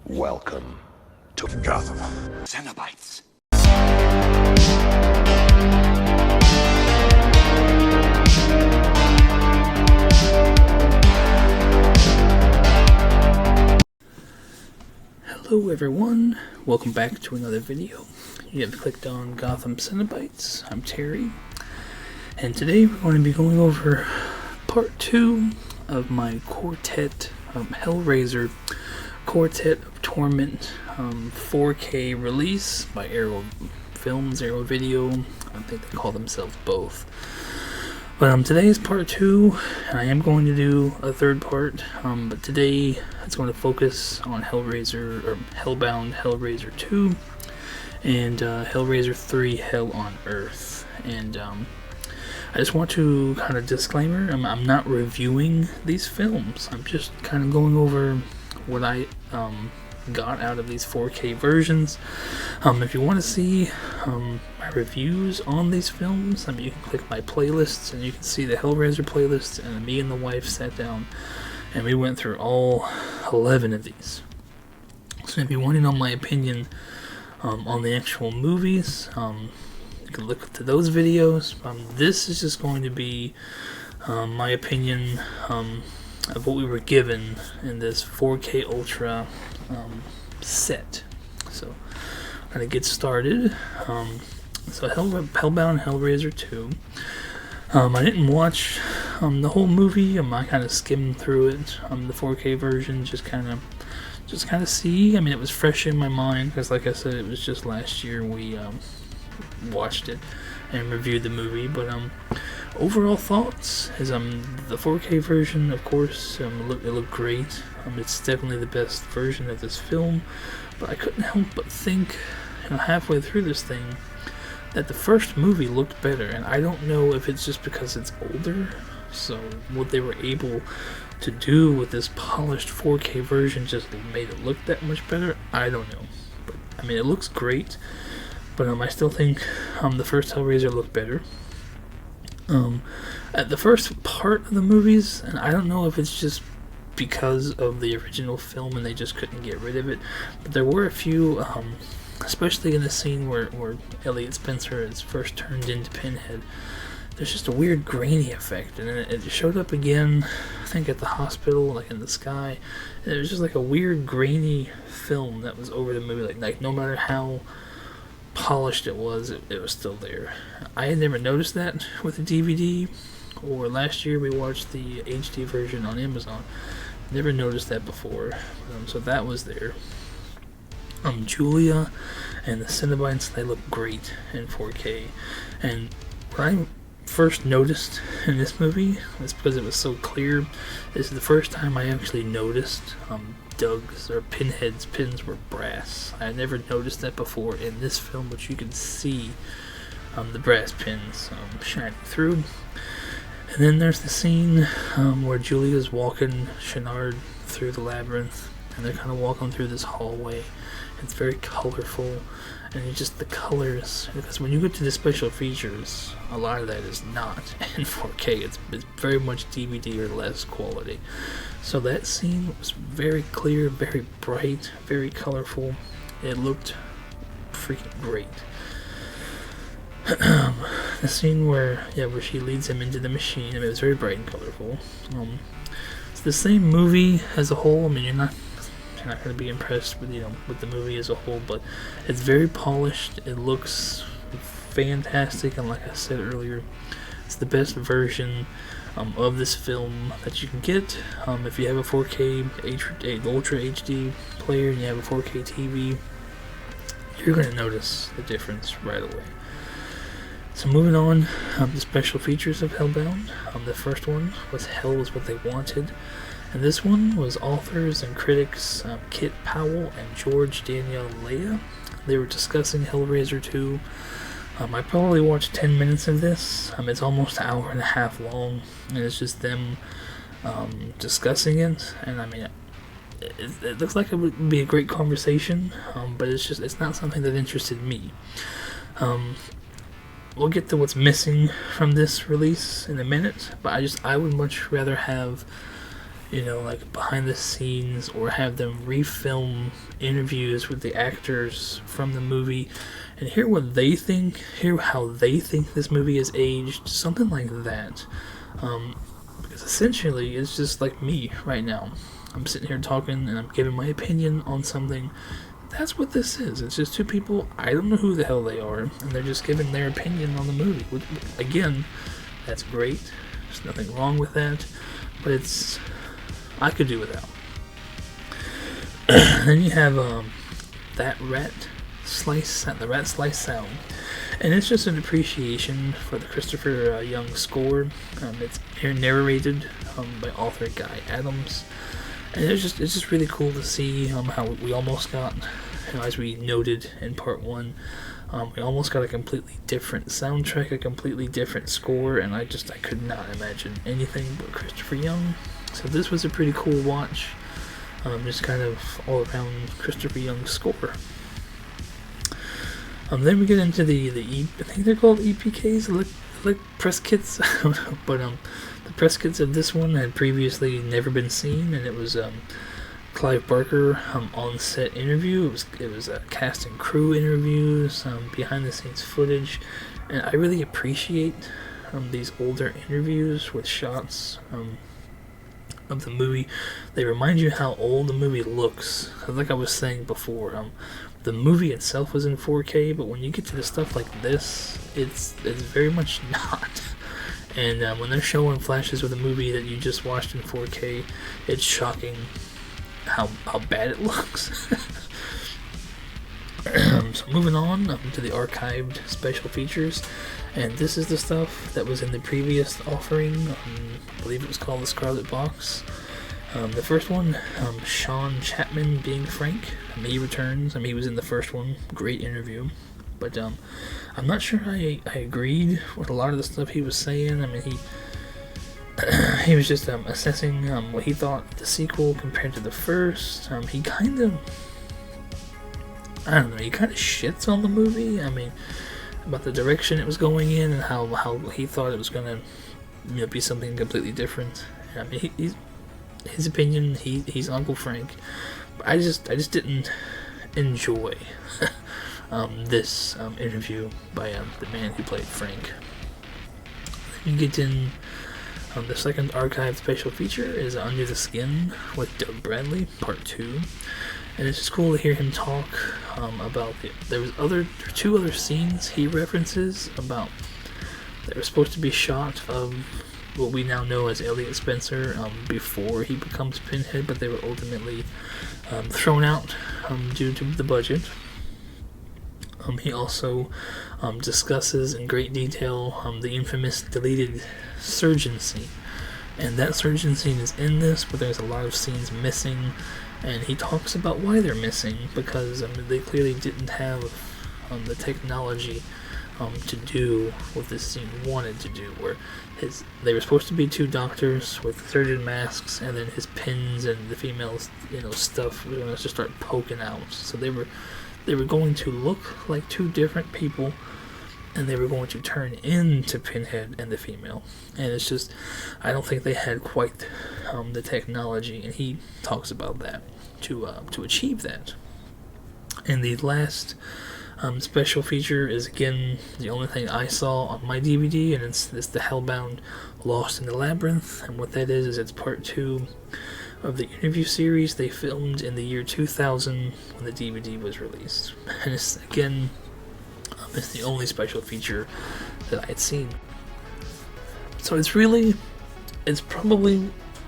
Welcome to Gotham. Cenobites. Hello everyone, welcome back to another video. You have clicked on Gotham Cenobites. I'm Terry, and today we're going to be going over part 2 of my Quartet Hellraiser Quartet of Torment 4K release by Arrow Films, Arrow Video. I think they call themselves both. But today is part 2, and I am going to do a third part, but today it's going to focus on Hellraiser, or Hellbound Hellraiser 2, and Hellraiser 3 Hell on Earth. And I just want to kind of disclaimer, I'm not reviewing these films, I'm just kind of going over what I got out of these 4K versions. If you want to see my reviews on these films, you can click my playlists and you can see the Hellraiser playlist, and me and the wife sat down and we went through all 11 of these. So if you want to know my opinion on the actual movies, you can look to those videos. This is just going to be my opinion of what we were given in this 4K Ultra set. So I'm gonna get started. So Hellbound Hellraiser 2. I didn't watch the whole movie. I kind of skimmed through it. The 4K version, just kind of see. It was fresh in my mind because, like I said, it was just last year we watched it and reviewed the movie. But overall thoughts is the 4K version, of course, it looked great. It's definitely the best version of this film, but I couldn't help but think, halfway through this thing, that the first movie looked better. And I don't know if it's just because it's older, so what they were able to do with this polished 4K version just made it look that much better. I don't know, but it looks great. But I still think the first Hellraiser looked better. At the first part of the movies, and I don't know if it's just because of the original film and they just couldn't get rid of it, but there were a few, especially in the scene where Elliot Spencer is first turned into Pinhead, there's just a weird grainy effect, and it showed up again, I think at the hospital, like in the sky, and it was just like a weird grainy film that was over the movie, like no matter how polished it was still there. I had never noticed that with the DVD, or last year we watched the HD version on Amazon. Never noticed that before, so that was there. Julia and the Cenobites, they look great in 4K, and what I first noticed in this movie is because it was so clear. This is the first time I actually noticed Doug's or Pinhead's pins were brass. I had never noticed that before in this film, but you can see the brass pins shining through. And then there's the scene where Julia's walking Shenard through the labyrinth, and they're kind of walking through this hallway. It's very colorful, and it's just the colors, because when you go to the special features, a lot of that is not in 4K. It's very much DVD or less quality. So that scene was very clear, very bright, very colorful. It looked freaking great. The scene where she leads him into the machine, it was very bright and colorful. It's the same movie as a whole. You're not going to be impressed with with the movie as a whole, but it's very polished. It looks fantastic, and like I said earlier, it's the best version of this film that you can get. If you have a 4K Ultra HD player and you have a 4K TV, you're going to notice the difference right away. So moving on, the special features of Hellbound. The first one was Hell is What They Wanted, and this one was authors and critics Kit Powell and George Daniel Leah. They were discussing Hellraiser 2. I probably watched 10 minutes of this. It's almost an hour and a half long, and it's just them discussing it. And it looks like it would be a great conversation, but it's not something that interested me. We'll get to what's missing from this release in a minute, but I would much rather have like behind the scenes, or have them refilm interviews with the actors from the movie and hear what they think, hear how they think this movie is aged, something like that. Because essentially, it's just like me right now. I'm sitting here talking and I'm giving my opinion on something. That's what this is. It's just two people, I don't know who the hell they are, and they're just giving their opinion on the movie. Which, again, that's great. There's nothing wrong with that. But I could do without. Then you have the rat slice sound, and it's just an appreciation for the Christopher Young score. It's narrated by author Guy Adams, and it's just really cool to see how we almost got, as we noted in part 1, we almost got a completely different soundtrack, a completely different score, and I could not imagine anything but Christopher Young. So this was a pretty cool watch, just kind of all around Christopher Young score. Then we get into the I think they're called EPKs, like press kits, but the press kits of this one had previously never been seen, and it was Clive Barker on set interview. It was cast and crew interviews, behind the scenes footage, and I really appreciate these older interviews with shots of the movie. They remind you how old the movie looks. Like I was saying before, the movie itself was in 4K, but when you get to the stuff like this, it's very much not. And when they're showing flashes of the movie that you just watched in 4K, it's shocking how bad it looks. So moving on to the archived special features, and this is the stuff that was in the previous offering. I believe it was called the Scarlet Box. The first one, Sean Chapman being Frank. He returns. He was in the first one. Great interview. But I'm not sure I agreed with a lot of the stuff he was saying. He was just assessing what he thought of the sequel compared to the first. He kind of shits on the movie. About the direction it was going in and how he thought it was going to be something completely different. He's his opinion. He's Uncle Frank. But I just didn't enjoy this interview by the man who played Frank. You get in. The second archived special feature is Under the Skin with Doug Bradley, Part 2. And it's just cool to hear him talk about it. There were two other scenes he references about that were supposed to be shot of what we now know as Elliot Spencer before he becomes Pinhead, but they were ultimately thrown out due to the budget. He also discusses in great detail the infamous deleted surgeon scene. And that surgeon scene is in this, but there's a lot of scenes missing. And he talks about why they're missing, because they clearly didn't have the technology to do what this scene wanted to do, where they were supposed to be two doctors with surgeon masks, and then his pins and the female's stuff was going to just start poking out. So they were going to look like two different people, and they were going to turn into Pinhead and the female. And it's just, I don't think they had quite the technology, and he talks about that to achieve that. And the last special feature is, again, the only thing I saw on my DVD, and it's the Hellbound Lost in the Labyrinth. And what that is it's part 2 of the interview series they filmed in the year 2000 when the DVD was released. And it's, again, it's the only special feature that I had seen. So it's probably,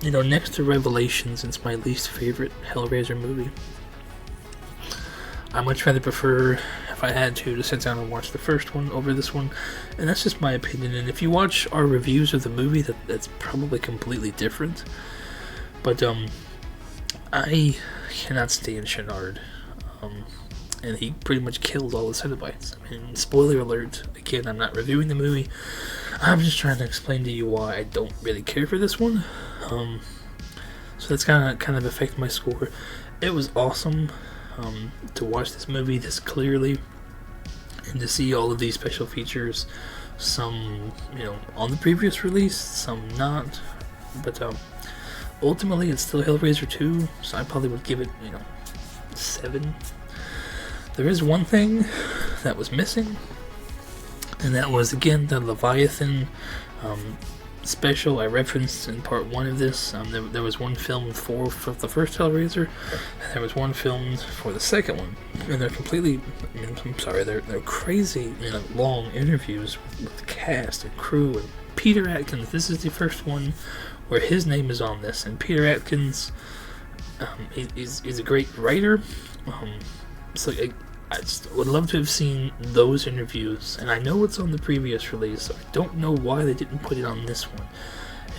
next to Revelations, it's my least favorite Hellraiser movie. I much rather prefer, if I had to sit down and watch the first one over this one, and that's just my opinion. And if you watch our reviews of the movie, that's probably completely different. But I cannot stand Chenard, and he pretty much killed all the Cenobites. Spoiler alert, again, I'm not reviewing the movie, I'm just trying to explain to you why I don't really care for this one. So that's kind of affected my score. It was awesome to watch this movie this clearly, and to see all of these special features, some on the previous release, some not, but ultimately it's still Hellraiser 2, so I probably would give it, 7. There is one thing that was missing, and that was, again, the Leviathan special I referenced in part 1 of this. There was one filmed for the first Hellraiser, and there was one filmed for the second one. And they're completely, they're crazy, long interviews with the cast and crew. And Peter Atkins, this is the first one where his name is on this. And Peter Atkins, he's a great writer. So I just would love to have seen those interviews, and I know it's on the previous release, so I don't know why they didn't put it on this one.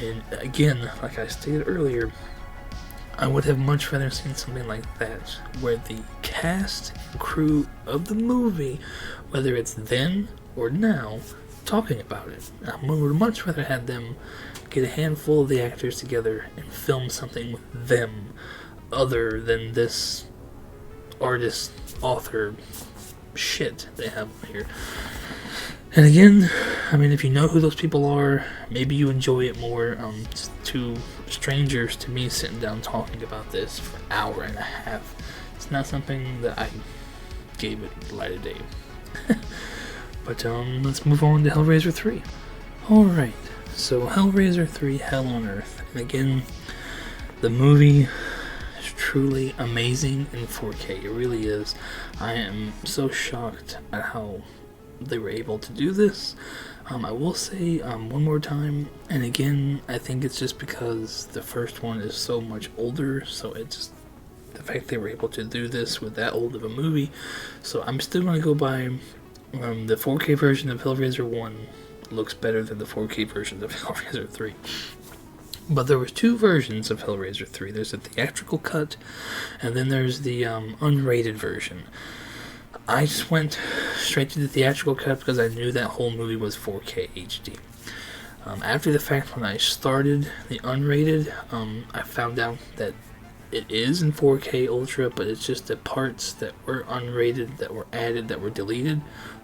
And again, like I stated earlier, I would have much rather seen something like that, where the cast and crew of the movie, whether it's then or now, talking about it. I would much rather have them get a handful of the actors together and film something with them, other than this artist, author shit they have here. And again, if you know who those people are, maybe you enjoy it more. Just two strangers to me sitting down talking about this for an hour and a half. It's not something that I gave it light of day. But let's move on to Hellraiser 3. Alright, so Hellraiser 3, Hell on Earth. And again, the movie truly amazing in 4K. It really is. I am so shocked at how they were able to do this. I will say one more time, and again, I think it's just because the first one is so much older, so it's the fact they were able to do this with that old of a movie. So I'm still going to go by the 4K version of Hellraiser 1 looks better than the 4K version of Hellraiser 3. But there was two versions of Hellraiser 3. There's a theatrical cut, and then there's the unrated version. I just went straight to the theatrical cut because I knew that whole movie was 4K HD. After the fact, when I started the unrated, I found out that it is in 4K Ultra, but it's just the parts that were unrated, that were added, that were deleted.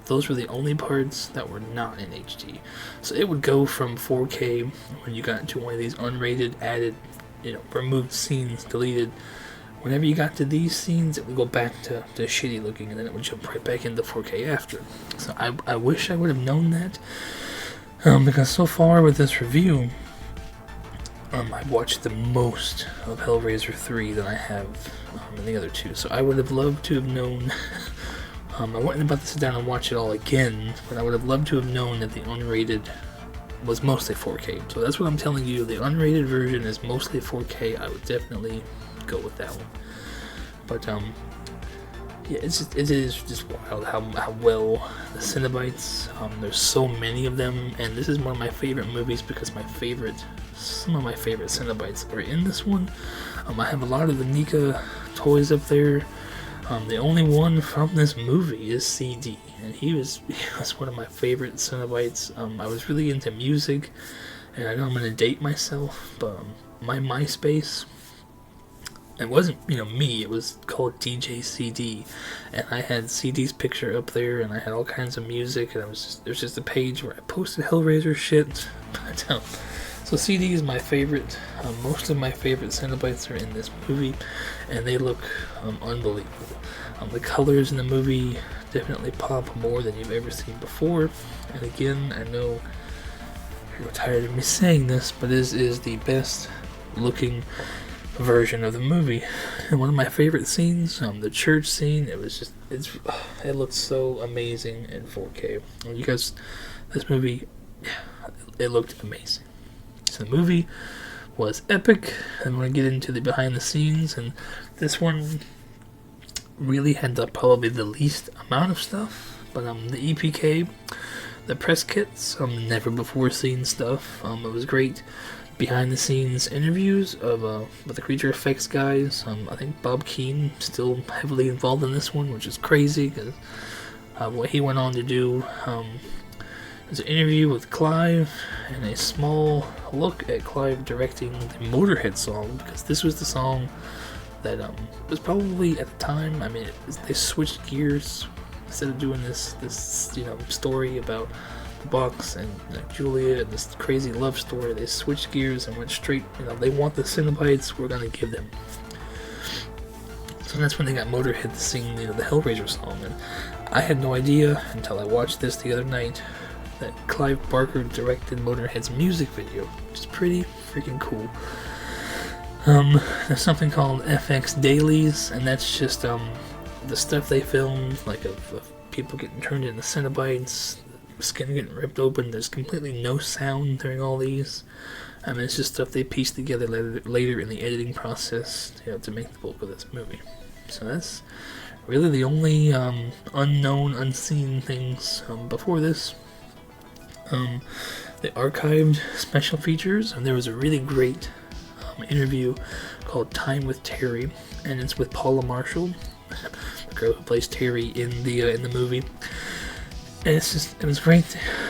Those were the only parts that were not in HD. So it would go from 4K when you got into one of these unrated, added, removed scenes, deleted. Whenever you got to these scenes, it would go back to shitty looking, and then it would jump right back into 4K after. So I wish I would have known that, because so far with this review, I've watched the most of Hellraiser 3 than I have in the other two. So I would have loved to have known. I wasn't about to sit down and watch it all again, but I would have loved to have known that the unrated was mostly 4K. So that's what I'm telling you. The unrated version is mostly 4K. I would definitely go with that one. But yeah, it is just wild how well the Cenobites. There's so many of them, and this is one of my favorite movies because some of my favorite Cenobites are in this one. I have a lot of the Nika toys up there. The only one from this movie is CD, and he was one of my favorite Cenobites. I was really into music, and I know I'm gonna date myself, but my MySpace, it wasn't me, it was called DJ CD, and I had CD's picture up there, and I had all kinds of music, and there's just a page where I posted Hellraiser shit. But so CD is my favorite. Most of my favorite Cenobites are in this movie, and they look unbelievable. The colors in the movie definitely pop more than you've ever seen before. And again, I know you're tired of me saying this, but this is the best looking version of the movie. And one of my favorite scenes, the church scene, it looks so amazing in 4K. And you guys, this movie, it looked amazing. So the movie was epic. I'm going to get into the behind the scenes, and this one really had probably the least amount of stuff. But the EPK, the press kits, never before seen stuff. It was great behind the scenes interviews of with the creature effects guys. I think Bob Keane still heavily involved in this one, which is crazy because what he went on to do. There's an interview with Clive and a small look at Clive directing the Motorhead song, because this was the song that was probably at the time. They switched gears instead of doing this story about the box and Julia and this crazy love story. They switched gears and went straight, they want the Cenobites, we're gonna give them. So that's when they got Motorhead to sing, the Hellraiser song, and I had no idea until I watched this the other night that Clive Barker directed Motorhead's music video, which is pretty freaking cool. There's something called FX Dailies, and that's just the stuff they filmed, like of people getting turned into Cenobites, skin getting ripped open. There's completely no sound during all these. It's just stuff they pieced together later in the editing process, to make the bulk of this movie. So that's really the only unknown, unseen things before this. They archived special features, and there was a really great interview called Time with Terry, and it's with Paula Marshall, the girl who plays Terry in the movie. And it was great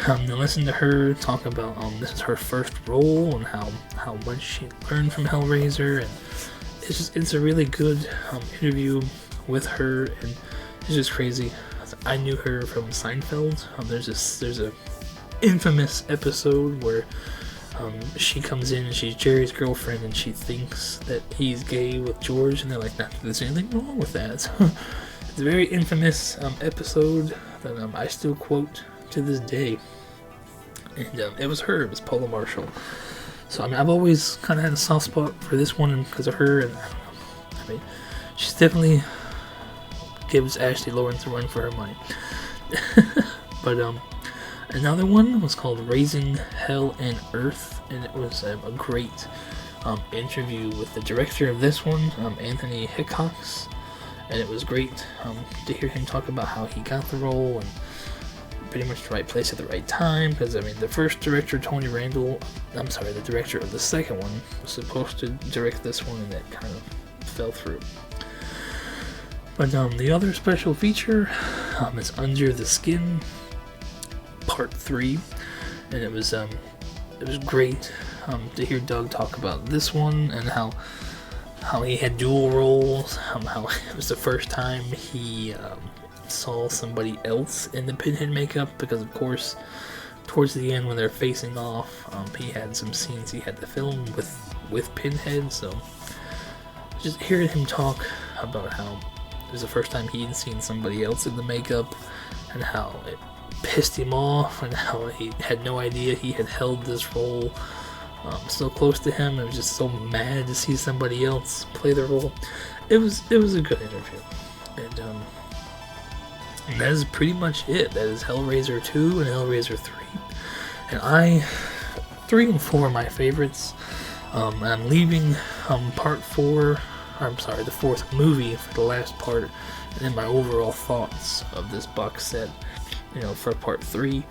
to listen to her talk about this is her first role and how much she learned from Hellraiser, and it's a really good interview with her, and it's just crazy. I knew her from Seinfeld. There's a infamous episode where she comes in and she's Jerry's girlfriend, and she thinks that he's gay with George, and they're like, "Not that there's anything wrong with that." So, it's a very infamous episode that I still quote to this day. And it was Paula Marshall. So I've always kind of had a soft spot for this one because of her, and I don't know. She's definitely gives Ashley Lawrence a run for her money. But another one was called Raising Hell and Earth, and it was a great interview with the director of this one, Anthony Hickox, and it was great to hear him talk about how he got the role and pretty much the right place at the right time, because the first director, Tony Randall, the director of the second one, was supposed to direct this one, and that kind of fell through. But the other special feature is Under the Skin, Part 3, and it was great to hear Doug talk about this one and how he had dual roles, how it was the first time he saw somebody else in the Pinhead makeup, because of course towards the end when they're facing off, he had some scenes he had to film with Pinhead, so just hearing him talk about how it was the first time he'd seen somebody else in the makeup and how it pissed him off and how he had no idea he had held this role so close to him. I was just so mad to see somebody else play the role. It was a good interview, and that is pretty much it. That is Hellraiser 2 and Hellraiser 3, and 3 and 4 are my favorites. I'm leaving part 4, the fourth movie for the last part, and then my overall thoughts of this box set, for part 3,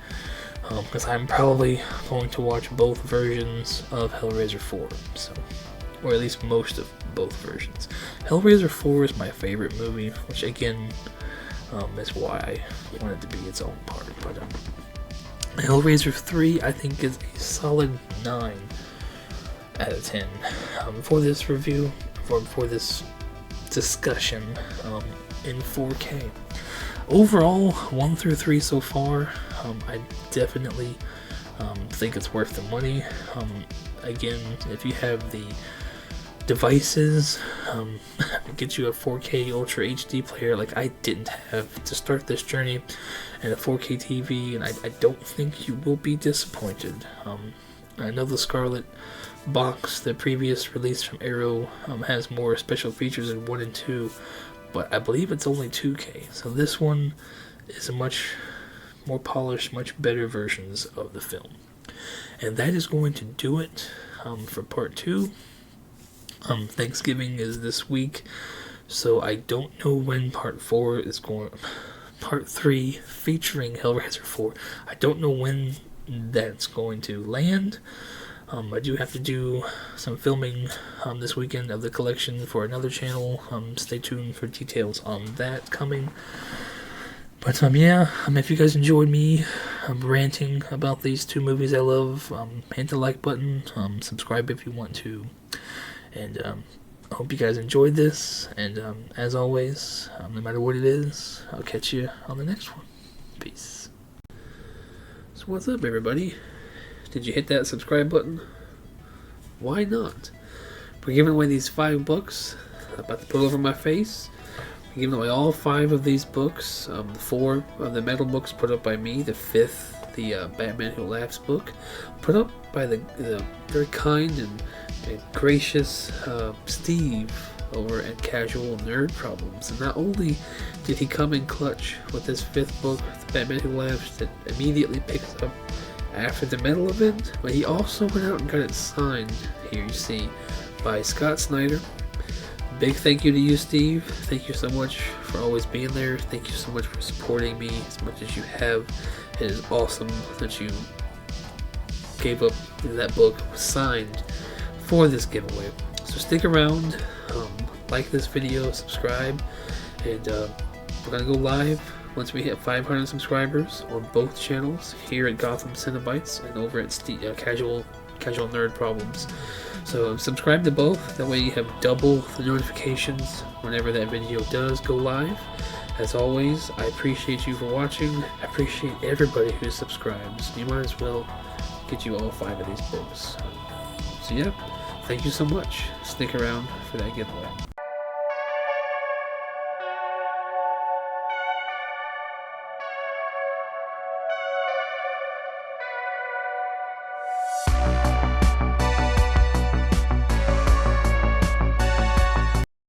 because I'm probably going to watch both versions of Hellraiser 4, or at least most of both versions. Hellraiser 4 is my favorite movie, which again is why I want it to be its own part. But Hellraiser 3, I think, is a solid 9 out of 10 for this review, for this discussion in 4K. Overall, 1 through 3 so far, I definitely think it's worth the money. Again, if you have the devices, get you a 4K Ultra HD player like I didn't have to start this journey, and a 4K TV, and I don't think you will be disappointed. I know the Scarlet box, the previous release from Arrow, has more special features in 1 and 2, but I believe it's only 2K, so this one is a much more polished, much better versions of the film. And that is going to do it for part 2. Thanksgiving is this week, so I don't know when part 4 is going. Part 3 featuring Hellraiser 4, I don't know when that's going to land. I do have to do some filming this weekend of the collection for another channel. Stay tuned for details on that coming. But if you guys enjoyed me ranting about these 2 movies I love, hit the like button, subscribe if you want to, and I hope you guys enjoyed this, and as always, no matter what it is, I'll catch you on the next one. Peace. So what's up, everybody? Did you hit that subscribe button? Why not? We're giving away these 5 books. I'm about to put over my face. We're giving away all 5 of these books. The 4 of the metal books put up by me. The 5th, the Batman Who Laughs book, put up by the very kind and gracious Steve over at Casual Nerd Problems. And not only did he come in clutch with this 5th book, The Batman Who Laughs, that immediately picks up after the metal event, but he also went out and got it signed, here you see, by Scott Snyder. Big thank you to you, Steve. Thank you so much for always being there. Thank you so much for supporting me as much as you have. It is awesome that you gave up that book signed for this giveaway. So stick around, like this video, subscribe, and we're gonna go live once we hit 500 subscribers on both channels, here at Gotham Cinebites and over at Casual Nerd Problems. So subscribe to both, that way you have double the notifications whenever that video does go live. As always, I appreciate you for watching. I appreciate everybody who subscribes. You might as well get you all 5 of these books. So yeah, thank you so much. Stick around for that giveaway.